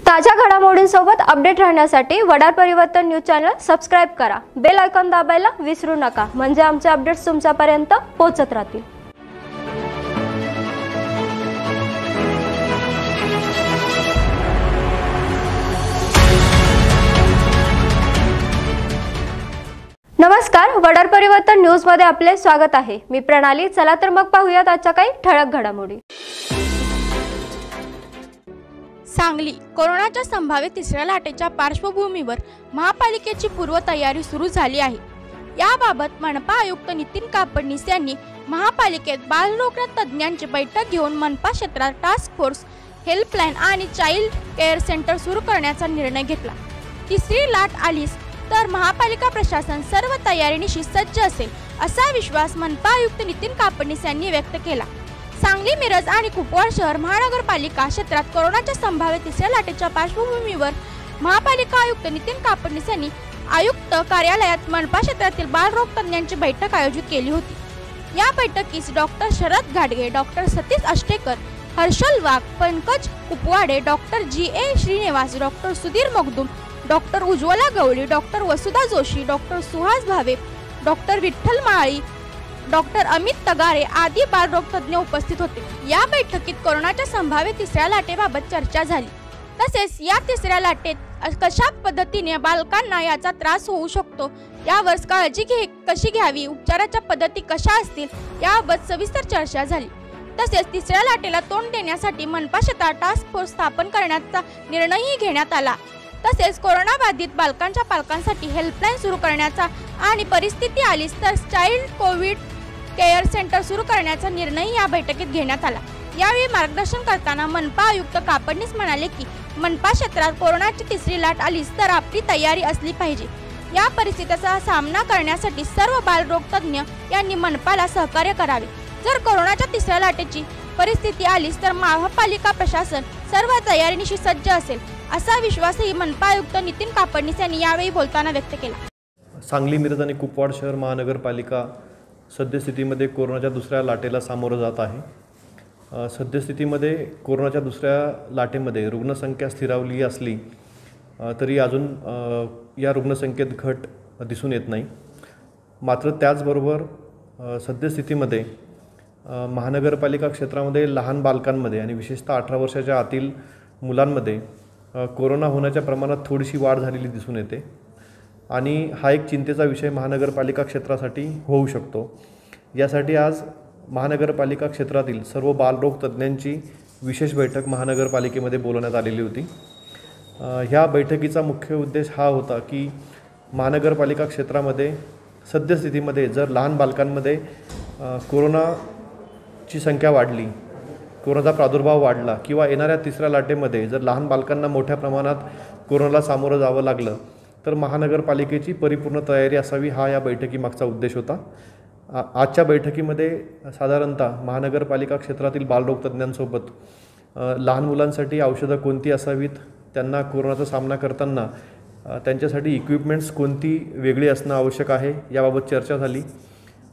ताज्या घडामोडींसोबत अपडेट राहण्यासाठी वडार परिवर्तन न्यूज चॅनल सबस्क्राइब करा। बेल आयकॉन दाबायला विसरू नका, म्हणजे आमचे अपडेट्स तुमच्यापर्यंत पोहोचत राहतील। नमस्कार, वडार परिवर्तन न्यूज मध्ये आपले स्वागत आहे। मी प्रणाली। चला तर मग पाहूयात आजच्या काही ठळक घडामोडी। सांगली कोरोनाच्या संभाव्य तिसऱ्या लाटेच्या पार्श्वभूमीवर महापालिकेची पूर्वतयारी सुरू झाली आहे। याबाबत मनपा आयुक्त नितीन कापडनीस यांनी महापालिकेत बालरोग तज्ज्ञांची बैठक घेऊन मनपा क्षेत्रात टास्क फोर्स, हेल्पलाईन आणि चाइल्ड केअर सेंटर सुरू करण्याचा निर्णय घेतला। तिसरी लाट आलीच तर महापालिका प्रशासन सर्व तयारीनिशी सज्ज असेल असा विश्वास मनपा आयुक्त नितीन कापडनीस यांनी व्यक्त केला। सांगली, मिरज आणि कुपवाड शहर महानगरपालिका क्षेत्रात कोरोनाच्या संभाव्य तिसऱ्या लाटेच्या पार्श्वभूमीवर महापालिका आयुक्त नितीन कापडनीस यांनी आयुक्त कार्यालयात मनपा क्षेत्रातील बालरोग तज्ज्ञांची बैठक आयोजित केली होती। या बैठकीस डॉक्टर शरद घाटगे, doctor Satish Ashtekar, Harshal Wagh, Pankaj Kupwade, doctor G A. Srinivas, doctor Sudhir Magdum, doctor Ujjwala Gawali, doctor Vasudha Joshi, doctor Suhas Bhave, doctor Vitthal Mali, doctor Amit Tagare आदी बालरोग तज्ज्ञ उपस्थित होते। या बैठकीत कोरोनाच्या संभाव्य तिसऱ्या लाटेबाबत चर्चा झाली। तसेच या तिसऱ्या लाटेत कशा पद्धतीने बालकांना याचा त्रास होऊ शकतो, यावर काळजी कशी घ्यावी, उपचाराच्या पद्धती कशा असतील याबाबत सविस्तर चर्चा झाली। तसेच तिसऱ्या लाटेला तोंड देण्यासाठी मनपा क्षेत्रात टास्क फोर्स स्थापन करण्याचा निर्णयही घेण्यात आला। तसेच कोरोना बाधित बालकांच्या पालकांसाठी हेल्पलाईन सुरू करण्याचा आणि परिस्थिती आलीच तर चाइल्ड कोविड केअर सेंटर सुरू करण्याचा निर्णय या बैठकीत घेण्यात आला। यावेळी मार्गदर्शन करताना मनपा आयुक्त कापडनीस म्हणाले की मनपा क्षेत्रात कोरोनाची तिसरी लाट आलीच तर आपली तयारी असली पाहिजे। या परिस्थितीचा सामना करण्यासाठी सर्व बालरोग तज्ज्ञ यांनी मनपाला सहकार्य करावे। जर कोरोनाच्या तिसऱ्या लाटेची परिस्थिती आलीच तर महापालिका प्रशासन सर्व तयारीनिशी सज्ज असेल असा विश्वासही मनपा आयुक्त नितीन कापडनीस यांनी यावेळी बोलताना व्यक्त केला। सांगली, मिरज आणि कुपवाड शहर महानगरपालिका सद्यस्थितीमध्ये कोरोनाच्या दुसऱ्या लाटेला सामोरं जात आहे। सद्यस्थितीमध्ये कोरोनाच्या दुसऱ्या लाटेमध्ये रुग्णसंख्या स्थिरावली असली तरी अजून या रुग्णसंख्येत घट दिसून येत नाही। मात्र त्याचबरोबर सद्यस्थितीमध्ये महानगरपालिका क्षेत्रामध्ये लहान बालकांमध्ये आणि विशेषतः 18 वर्षाच्या आतील मुलांमध्ये कोरोना होण्याच्या प्रमाणात थोडीशी वाढ झालेली दिसून येते आणि हा एक चिंतेचा विषय महानगरपालिका क्षेत्रासाठी होऊ शकतो। यासाठी आज महानगरपालिका क्षेत्रातील सर्व बालरोग तज्ज्ञांची विशेष बैठक महानगरपालिकेमध्ये बोलवण्यात आलेली होती। ह्या बैठकीचा मुख्य उद्देश हा होता की महानगरपालिका क्षेत्रामध्ये सद्यस्थितीमध्ये जर लहान बालकांमध्ये कोरोनाची संख्या वाढली, कोरोनाचा प्रादुर्भाव वाढला किंवा येणाऱ्या तिसऱ्या लाटेमध्ये जर लहान बालकांना मोठ्या प्रमाणात कोरोनाला सामोरं जावं लागलं तर महानगरपालिकेची परिपूर्ण तयारी असावी, हा या बैठकीमागचा उद्देश होता। आजच्या बैठकीमध्ये साधारणतः महानगरपालिका क्षेत्रातील बालरोग तज्ज्ञांसोबत लहान मुलांसाठी औषधं कोणती असावीत, त्यांना कोरोनाचा सामना करताना त्यांच्यासाठी इक्विपमेंट्स कोणती वेगळी असणं आवश्यक आहे याबाबत चर्चा झाली।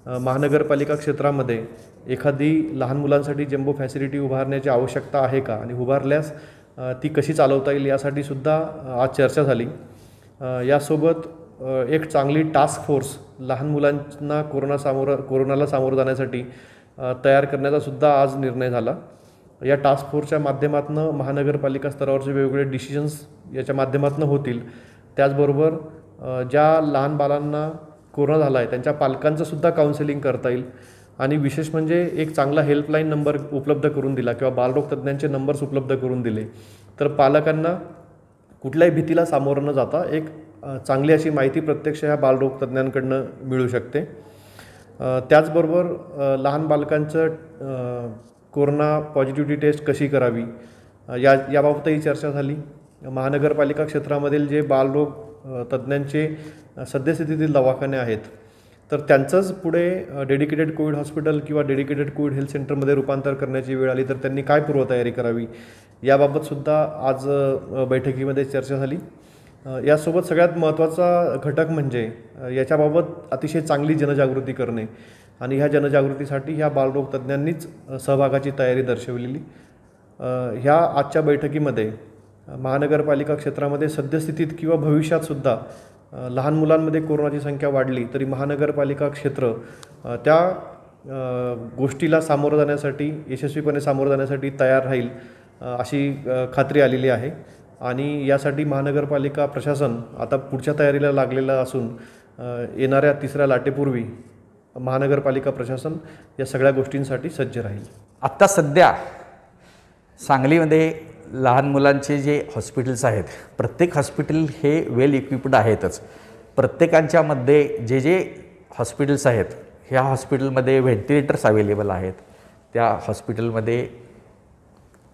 महानगरपालिका क्षेत्रामध्ये एखादी लहान मुलांसाठी जम्बो फॅसिलिटी उभारण्याची आवश्यकता आहे का आणि उभारल्यास ती कशी चालवता येईल यासाठी सुद्धा आज चर्चा झाली। यासोबत एक चांगली टास्क फोर्स लहान मुलांना कोरोनाला सामोरं जाण्यासाठी तयार करण्याचा सुद्धा आज निर्णय झाला। या टास्क फोर्सच्या माध्यमातून महानगरपालिका स्तरावरचे वेगवेगळे डिसिजन्स याच्या माध्यमातून होतील। त्याचबरोबर ज्या लहान बालांना कोरोना झाला आहे त्यांच्या पालकांचं सुद्धा काउन्सिलिंग करता येईल आणि विशेष म्हणजे एक चांगला हेल्पलाईन नंबर उपलब्ध करून दिला किंवा बालरोग तज्ज्ञांचे नंबर्स उपलब्ध करून दिले तर पालकांना कुठल्याही भीतीला सामोरं न जाता एक चांगली अशी माहिती प्रत्यक्ष ह्या बालरोग तज्ज्ञांकडून मिळू शकते। त्याचबरोबर लहान बालकांचं कोरोना पॉझिटिव्हिटी टेस्ट कशी करावी याबाबतही चर्चा झाली। महानगरपालिका क्षेत्रामधील जे बालरोग तज्ज्ञांचे सद्यस्थितीतील दवाखाने आहेत तर त्यांचंच पुढे डेडिकेटेड कोविड हॉस्पिटल किंवा डेडिकेटेड कोविड हेल्थ सेंटरमध्ये रूपांतर करण्याची वेळ आली तर त्यांनी काय पूर्वतयारी करावी याबाबतसुद्धा आज बैठकीमध्ये चर्चा झाली। यासोबत सगळ्यात महत्त्वाचा घटक म्हणजे याच्याबाबत अतिशय चांगली जनजागृती करणे आणि ह्या जनजागृतीसाठी ह्या बालरोग तज्ज्ञांनीच सहभागाची तयारी दर्शवलेली। ह्या आजच्या बैठकीमध्ये महानगरपालिका क्षेत्रामध्ये सद्यस्थितीत किंवा भविष्यातसुद्धा लहान मुलांमध्ये कोरोनाची संख्या वाढली तरी महानगरपालिका क्षेत्र त्या गोष्टीला सामोरं जाण्यासाठी यशस्वीपणे सामोरं जाण्यासाठी तयार राहील अशी खात्री आलेली आहे. आणि यासाठी महानगरपालिका प्रशासन आता पुढच्या तयारीला लागलेलं असून येणाऱ्या तिसऱ्या लाटेपूर्वी महानगरपालिका प्रशासन या सगळ्या गोष्टींसाठी सज्ज राहील. आत्ता सध्या सांगलीमध्ये लहान मुलांचे जे हॉस्पिटल्स आहेत, प्रत्येक हॉस्पिटल हे वेल इक्विप्ड आहेतच. प्रत्येकांच्यामध्ये जे जे हॉस्पिटल्स आहेत, ह्या हॉस्पिटलमध्ये व्हेंटिलेटर्स अवेलेबल आहेत. त्या हॉस्पिटलमध्ये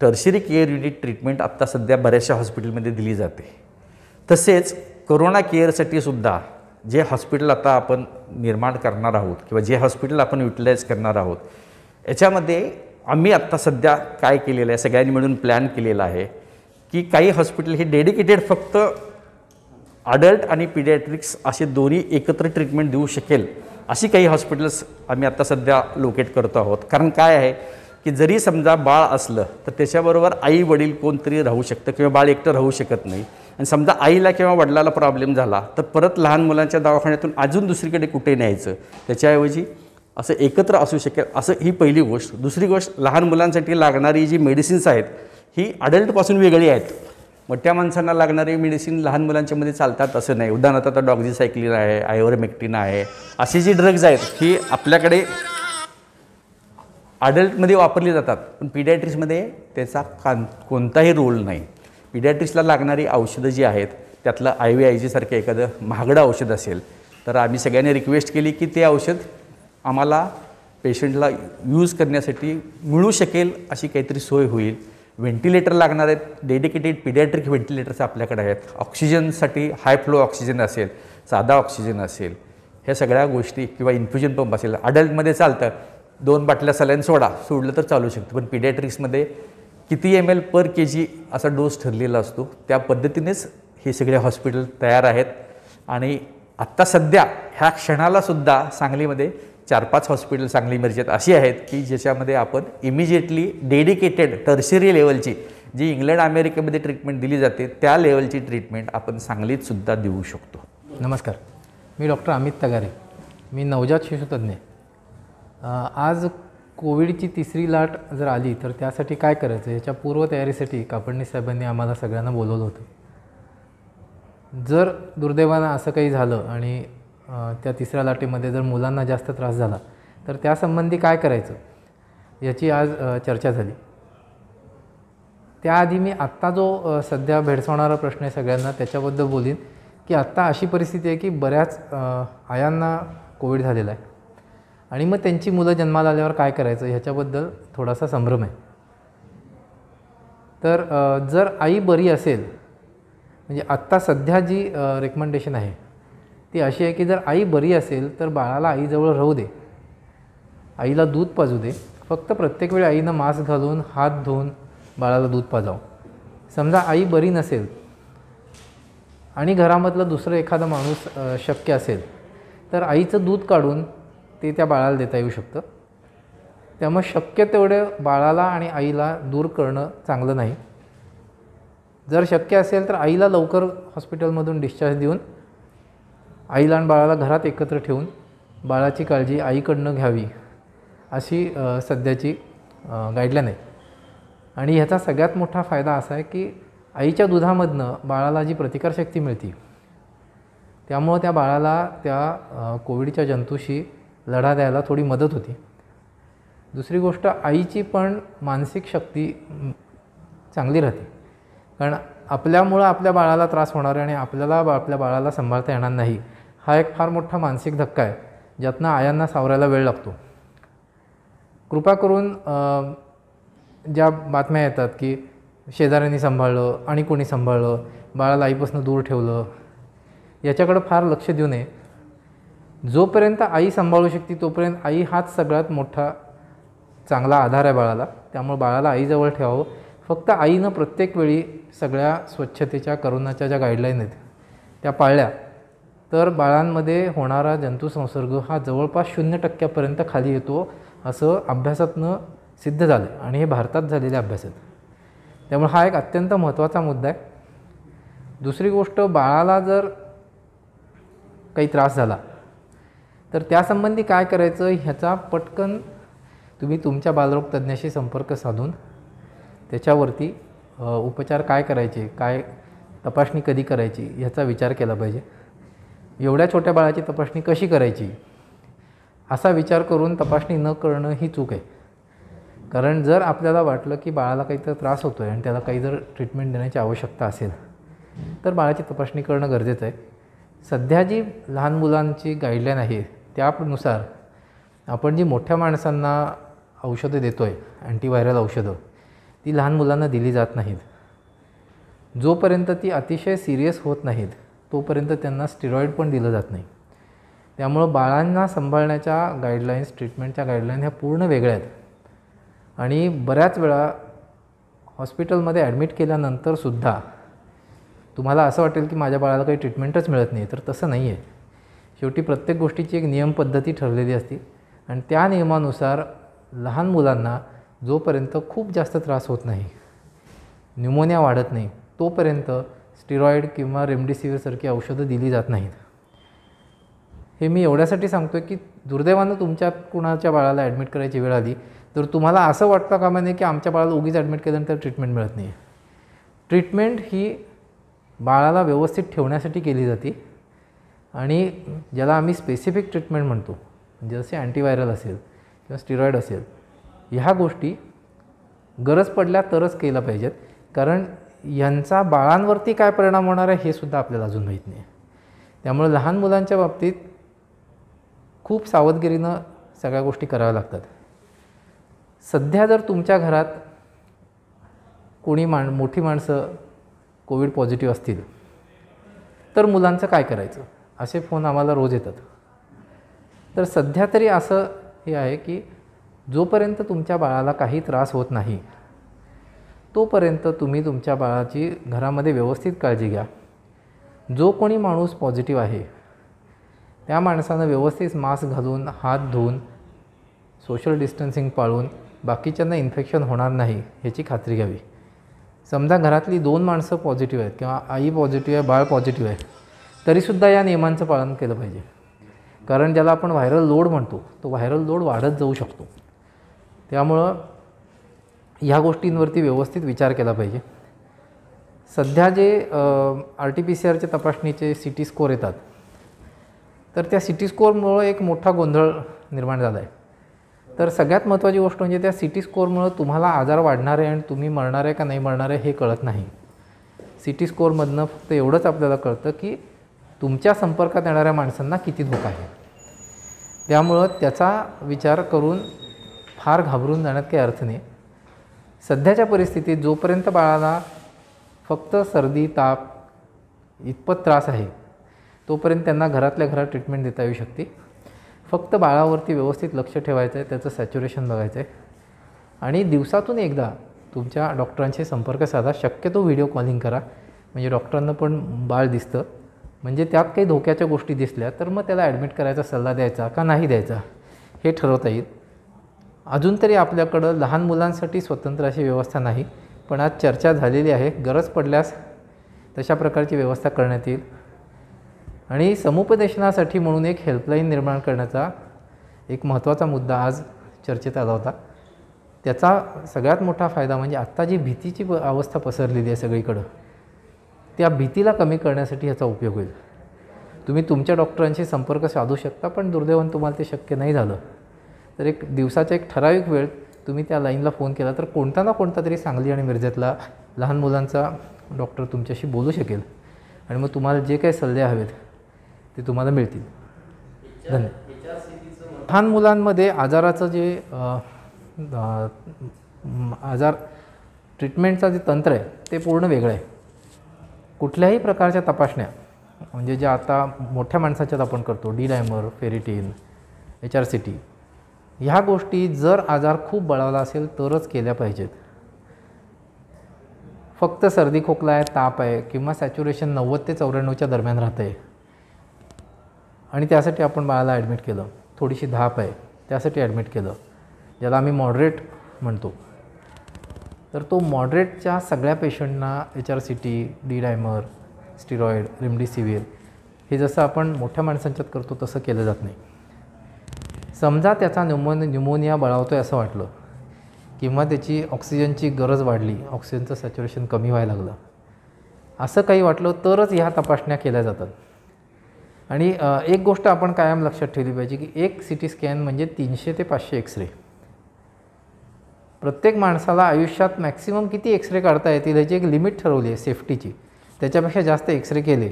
टर्शरी केअर युनिट ट्रीटमेंट आत्ता सध्या बऱ्याचशा हॉस्पिटलमध्ये दिली जाते. तसेच कोरोना केअरसाठी सुद्धा जे हॉस्पिटल आता आपण निर्माण करणार आहोत किंवा जे हॉस्पिटल आपण युटिलाइज करणार आहोत, याच्यामध्ये आम्ही आत्ता सध्या काय केलेलं आहे, सगळ्यांनी मिळून प्लॅन केलेला आहे की काही हॉस्पिटल हे डेडिकेटेड फक्त अडल्ट आणि पिडियाट्रिक्स असे दोन्ही एकत्र ट्रीटमेंट देऊ शकेल अशी काही हॉस्पिटल्स आम्ही आत्ता सध्या लोकेट करतो आहोत. कारण काय आहे की जरी समजा बाळ असलं तर त्याच्याबरोबर आई वडील कोणतरी राहू शकतं किंवा बाळ एकटं राहू शकत नाही. आणि समजा आईला किंवा वडिलाला प्रॉब्लेम झाला तर परत लहान मुलांच्या दवाखान्यातून अजून दुसरीकडे कुठे न्यायचं, त्याच्याऐवजी असं एकत्र असू शकेल असं ही पहिली गोष्ट. दुसरी गोष्ट, लहान मुलांसाठी लागणारी जी मेडिसिन्स आहेत ही अडल्टपासून वेगळी आहेत. मोठ्या माणसांना लागणारी मेडिसिन लहान मुलांच्यामध्ये चालतात असं नाही. उदाहरणार्थ आता डॉक्झीसायक्लिन आहे, आयव्हरमेक्टिन आहे, असे जी ड्रग्ज आहेत ही आपल्याकडे अडल्टमध्ये वापरली जातात, पण पिडियाट्रिक्समध्ये त्याचा कोणताही रोल नाही. पिडियाट्रिक्सला लागणारी औषधं जी आहेत त्यातलं IVIG सारखं एखादं महागडं औषध असेल तर आम्ही सगळ्यांनी रिक्वेस्ट केली की ते औषध आम्हाला पेशंटला यूज करण्यासाठी मिळू शकेल अशी काहीतरी सोय होईल. व्हेंटिलेटर लागणार आहेत, डेडिकेटेड पिडियाट्रिक व्हेंटिलेटर्स आपल्याकडे आहेत. ऑक्सिजनसाठी हाय फ्लो ऑक्सिजन असेल, साधा ऑक्सिजन असेल, ह्या सगळ्या गोष्टी किंवा इन्फ्युजन पंप असेल. अडल्टमध्ये चालतं 2 बाटल्या सलाईन सोडलं तर चालू शकतं, पण पिडियाट्रिक्समध्ये किती ml पर kg असा डोस ठरलेला असतो. त्या पद्धतीनेच हे सगळे हॉस्पिटल तयार आहेत. आणि आत्ता सध्या ह्या क्षणालासुद्धा सांगलीमध्ये 4-5 हॉस्पिटल सांगली मिरजेत अशी आहेत की ज्याच्यामध्ये आपण इमिजिएटली डेडिकेटेड टर्शरी लेवलची जी इंग्लंड अमेरिकेमध्ये ट्रीटमेंट दिली जाते त्या लेवलची ट्रीटमेंट आपण सांगलीतसुद्धा देऊ शकतो. नमस्कार, मी डॉक्टर अमित तगारे, मी नवजात शिशुतज्ञ. आज कोविडची तिसरी लाट जर आली तर त्यासाठी काय करायचं याच्या पूर्वतयारीसाठी कापडणीस साहेबांनी आम्हाला सगळ्यांना बोलवलं होतं. जर दुर्दैवानं असं काही झालं आणि त्या तिसऱ्या लाटेमध्ये जर मुलांना जास्त त्रास झाला तर त्यासंबंधी काय करायचं याची आज चर्चा झाली. त्याआधी मी आत्ता जो सध्या भेडसावणारा प्रश्न आहे सगळ्यांना त्याच्याबद्दल बोलीन की आत्ता अशी परिस्थिती आहे की बऱ्याच आयांना कोविड झालेला आहे आणि मग त्यांची मुलं जन्माला आल्यावर काय करायचं ह्याच्याबद्दल थोडासा संभ्रम आहे. तर जर आई बरी असेल, म्हणजे आत्ता सध्या जी रेकमेंडेशन आहे ती अशी आहे की जर आई बरी असेल तर बाळाला आईजवळ राहू दे, आईला दूध पाजू दे. फक्त प्रत्येक वेळी आईनं मास्क घालून हात धुवून बाळाला दूध पाजावं. समजा आई बरी नसेल आणि घरामधलं दुसरं एखादा माणूस शक्य असेल तर आईचं दूध काढून ते त्या बाळाला देता येऊ शकतं. त्यामुळे शक्य तेवढे बाळाला आणि आईला दूर करणं चांगलं नाही. जर शक्य असेल तर आईला लवकर हॉस्पिटलमधून डिस्चार्ज देऊन आईला आणि बाळाला घरात एकत्र ठेवून बाळाची काळजी आईकडनं घ्यावी अशी सध्याची गाईडलाईन आहे. आणि ह्याचा सगळ्यात मोठा फायदा असा आहे की आईच्या दुधामधनं बाळाला जी प्रतिकारशक्ती मिळते त्यामुळं त्या बाळाला त्या कोविडच्या जंतूशी लढा द्यायला थोडी मदत होती. दुसरी गोष्ट, आईची पण मानसिक शक्ती चांगली राहते. कारण आपल्यामुळं आपल्या बाळाला त्रास होणार आहे आणि आपल्याला आपल्या बाळाला सांभाळता येणार नाही, हा एक फार मोठा मानसिक धक्का आहे ज्यातनं आयांना सावरायला वेळ लागतो. कृपा करून ज्या बातम्या येतात की शेजाऱ्यांनी सांभाळलं आणि कोणी सांभाळलं, बाळाला आईपासून दूर ठेवलं, याच्याकडं फार लक्ष देऊ नये. जोपर्यंत आई सांभाळू शकते तोपर्यंत आई हाच सगळ्यात मोठा चांगला आधार आहे बाळाला. त्यामुळे बाळाला आईजवळ ठेवावं. फक्त आईनं प्रत्येक वेळी सगळ्या स्वच्छतेच्या करोनाच्या ज्या गाईडलाईन आहेत त्या पाळल्या तर बाळांमध्ये होणारा जंतुसंसर्ग हा जवळपास 0% खाली येतो असं अभ्यासातनं सिद्ध झालं आहे आणि हे भारतात झालेले अभ्यास आहेत. त्यामुळे हा एक अत्यंत महत्त्वाचा मुद्दा आहे. दुसरी गोष्ट, बाळाला जर काही त्रास झाला तर त्यासंबंधी काय करायचं ह्याचा पटकन तुम्ही तुमच्या बालरोग तज्ज्ञाशी संपर्क साधून त्याच्यावरती उपचार काय करायचे, काय तपासणी कधी करायची ह्याचा विचार केला पाहिजे. एवढ्या छोट्या बाळाची तपासणी कशी करायची असा विचार करून तपासणी न करणं ही चूक आहे. कारण जर आपल्याला वाटलं की बाळाला काहीतरी त्रास होतो आहे आणि त्याला काही जर ट्रीटमेंट देण्याची आवश्यकता असेल तर बाळाची तपासणी करणं गरजेचं आहे. सध्या जी लहान मुलांची गाईडलाईन आहे त्यानुसार आपण जी मोठ्या माणसांना औषधं देतो आहे, अँटीव्हायरल औषधं, ती लहान मुलांना दिली जात नाहीत. जोपर्यंत ती अतिशय सिरियस होत नाहीत तोपर्यंत त्यांना स्टेरॉईड पण दिलं जात नाही. त्यामुळं बाळांना सांभाळण्याच्या गाईडलाईन्स, ट्रीटमेंटच्या गाईडलाईन ह्या पूर्ण वेगळ्या आहेत. आणि बऱ्याच वेळा हॉस्पिटलमध्ये ॲडमिट केल्यानंतरसुद्धा तुम्हाला असं वाटेल की माझ्या बाळाला काही ट्रीटमेंटच मिळत नाही, तर तसं नाही आहे. शेवटी प्रत्येक गोष्टीची एक नियमपद्धती ठरलेली असते आणि त्या नियमानुसार लहान मुलांना जोपर्यंत खूप जास्त त्रास होत नाही, न्यूमोनिया वाढत नाही, तोपर्यंत स्टेरॉईड किंवा रेमडेसिवीरसारखी औषधं दिली जात नाहीत. हे मी एवढ्यासाठी सांगतो आहे की दुर्दैवानं तुमच्या कुणाच्या बाळाला ॲडमिट करायची वेळ आली तर तुम्हाला असं वाटतं कामा नये की आमच्या बाळाला उगीच ॲडमिट केल्यानंतर ट्रीटमेंट मिळत नाही. ट्रीटमेंट ही बाळाला व्यवस्थित ठेवण्यासाठी केली जाते आणि ज्याला आम्ही स्पेसिफिक ट्रीटमेंट म्हणतो, म्हणजे जसे अँटीव्हायरल असेल किंवा स्टेरॉईड असेल, ह्या गोष्टी गरज पडल्या तरच केल्या पाहिजेत. कारण यांचा बाळांवरती काय परिणाम होणार आहे हे सुद्धा आपल्याला अजून माहीत नाही. त्यामुळे लहान मुलांच्या बाबतीत खूप सावधगिरीनं सगळ्या गोष्टी कराव्या लागतात. सध्या जर तुमच्या घरात कोणी मोठी माणसं कोविड पॉझिटिव्ह असतील तर मुलांचं काय करायचं असे फोन आम्हाला रोज येतात. तर सध्या तरी असं हे आहे की जोपर्यंत तुमच्या बाळाला काही त्रास होत नाही तोपर्यंत तुम्ही तुमच्या बाळाची घरामध्ये व्यवस्थित काळजी घ्या. जो कोणी माणूस पॉझिटिव्ह आहे त्या माणसानं व्यवस्थित मास्क घालून, हात धुवून, सोशल डिस्टन्सिंग पाळून बाकीच्यांना इन्फेक्शन होणार नाही ह्याची खात्री घ्यावी. समजा घरातली 2 माणसं पॉझिटिव्ह आहेत किंवा आई पॉझिटिव्ह आहे, बाळ पॉझिटिव्ह आहे, तरीसुद्धा या नियमांचं पालन केलं पाहिजे. कारण ज्याला आपण व्हायरल लोड म्हणतो तो व्हायरल लोड वाढत जाऊ शकतो. त्यामुळं ह्या गोष्टींवरती व्यवस्थित विचार केला पाहिजे. सध्या जे RT-PCR तपासणीचे CT स्कोअर येतात तर त्या CT स्कोअरमुळं एक मोठा गोंधळ निर्माण झाला आहे. तर सगळ्यात महत्त्वाची गोष्ट म्हणजे त्या CT स्कोअरमुळं तुम्हाला आजार वाढणार आहे आणि तुम्ही मरणार आहे का नाही मरणार आहे हे कळत नाही. CT स्कोअरमधनं फक्त एवढंच आपल्याला कळतं की तुमच्या संपर्कात येणाऱ्या माणसांना किती धोका आहे. त्यामुळं त्याचा विचार करून फार घाबरून जाण्यात काही अर्थ नाही. सध्याच्या परिस्थितीत जोपर्यंत बाळाला फक्त सर्दी, ताप इतपत त्रास आहे तोपर्यंत त्यांना घरातल्या घरात ट्रीटमेंट देता येऊ शकते. फक्त बाळावरती व्यवस्थित लक्ष ठेवायचं आहे, त्याचं सॅच्युरेशन बघायचं आहे आणि दिवसातून एकदा तुमच्या डॉक्टरांशी संपर्क साधा. शक्यतो व्हिडिओ कॉलिंग करा, म्हणजे डॉक्टरांना पण बाळ दिसतं. म्हणजे त्यात काही धोक्याच्या गोष्टी दिसल्या तर मग त्याला ॲडमिट करायचा सल्ला द्यायचा का नाही द्यायचा हे ठरवता येईल. अजून तरी आपल्याकडं लहान मुलांसाठी स्वतंत्र अशी व्यवस्था नाही, पण आज चर्चा झालेली आहे. गरज पडल्यास तशा प्रकारची व्यवस्था करण्यात येईल. आणि समुपदेशनासाठी म्हणून एक हेल्पलाईन निर्माण करण्याचा एक महत्त्वाचा मुद्दा आज चर्चेत आला होता. त्याचा सगळ्यात मोठा फायदा म्हणजे आत्ता जी भीतीची अवस्था पसरलेली आहे सगळीकडं, त्या भीतीला कमी करण्यासाठी ह्याचा उपयोग होईल. तुम्ही तुमच्या डॉक्टरांशी संपर्क साधू शकता, पण दुर्दैवानं तुम्हाला ते शक्य नाही झालं तर एक दिवसाचा एक ठराविक वेळ तुम्ही त्या लाईनला फोन केला तर कोणता ना कोणता तरी सांगली आणि मिरजेतला लहान मुलांचा डॉक्टर तुमच्याशी बोलू शकेल आणि मग तुम्हाला जे काही सल्ले हवेत ते तुम्हाला मिळतील. धन्यवाद. लहान मुलांमध्ये आजाराचं जे आजार ट्रीटमेंटचं जे तंत्र आहे ते पूर्ण वेगळं आहे. कुठल्याही प्रकारच्या तपासण्या म्हणजे ज्या आता मोठ्या माणसाच्यात आपण करतो, D-डायमर, फेरिटीन, HRCT, ह्या गोष्टी जर आजार खूप बळावला असेल तरच केल्या पाहिजेत. फक्त सर्दी खोकला आहे, ताप आहे किंवा सॅच्युरेशन 90 ते 94च्या दरम्यान राहतं आहे आणि त्यासाठी आपण बाळाला ॲडमिट केलं, थोडीशी धाप आहे त्यासाठी ॲडमिट केलं, ज्याला आम्ही मॉडरेट म्हणतो, तर तो मॉडरेटच्या सगळ्या पेशंटना HRCT, D dimer, steroid, remdesivir हे जसं आपण मोठ्या माणसांच्यात करतो तसं केलं जात नाही. समजा त्याचा न्यूमोनिया बळावतो आहे असं वाटलं किंवा त्याची ऑक्सिजनची गरज वाढली, ऑक्सिजनचं सॅच्युरेशन कमी व्हायला लागलं असं काही वाटलं तरच ह्या तपासण्या केल्या जातात. आणि एक गोष्ट आपण कायम लक्षात ठेवली पाहिजे की एक CT स्कॅन म्हणजे 300 ते 500 एक्सरे. प्रत्येक माणसाला आयुष्यात मॅक्सिमम किती एक्सरे काढता येतील याची एक लिमिट ठरवली आहे सेफ्टीची. त्याच्यापेक्षा जास्त एक्सरे केले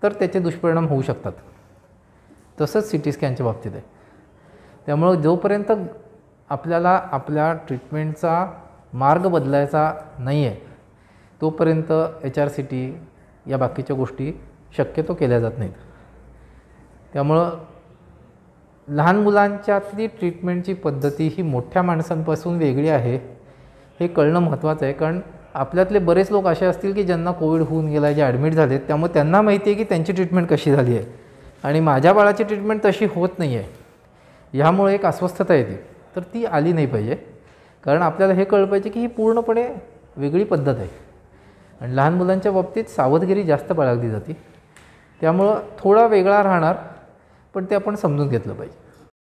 तर त्याचे दुष्परिणाम होऊ शकतात. तसंच CT स्कॅनच्या बाबतीत आहे. त्यामुळं जोपर्यंत आपल्याला आपल्या ट्रीटमेंटचा मार्ग बदलायचा नाही आहे तोपर्यंत HRCT या बाकीच्या गोष्टी शक्यतो केल्या जात नाहीत. त्यामुळं लहान मुलांच्यातली ट्रीटमेंटची पद्धती ही मोठ्या माणसांपासून वेगळी आहे हे कळणं महत्त्वाचं आहे. कारण आपल्यातले बरेच लोक असे असतील की ज्यांना कोविड होऊन गेला, जे ॲडमिट झालेत, त्यामुळे त्यांना माहिती आहे की त्यांची ट्रीटमेंट कशी झाली आहे आणि माझ्या बाळाची ट्रीटमेंट तशी होत नाही आहे. ह्यामुळे एक अस्वस्थता येते, तर ती आली नाही पाहिजे. कारण आपल्याला हे कळलं पाहिजे की ही पूर्णपणे वेगळी पद्धत आहे आणि लहान मुलांच्या बाबतीत सावधगिरी जास्त बाळगली जाते. त्यामुळं थोडा वेगळा राहणार, पण ते आपण समजून घेतलं पाहिजे.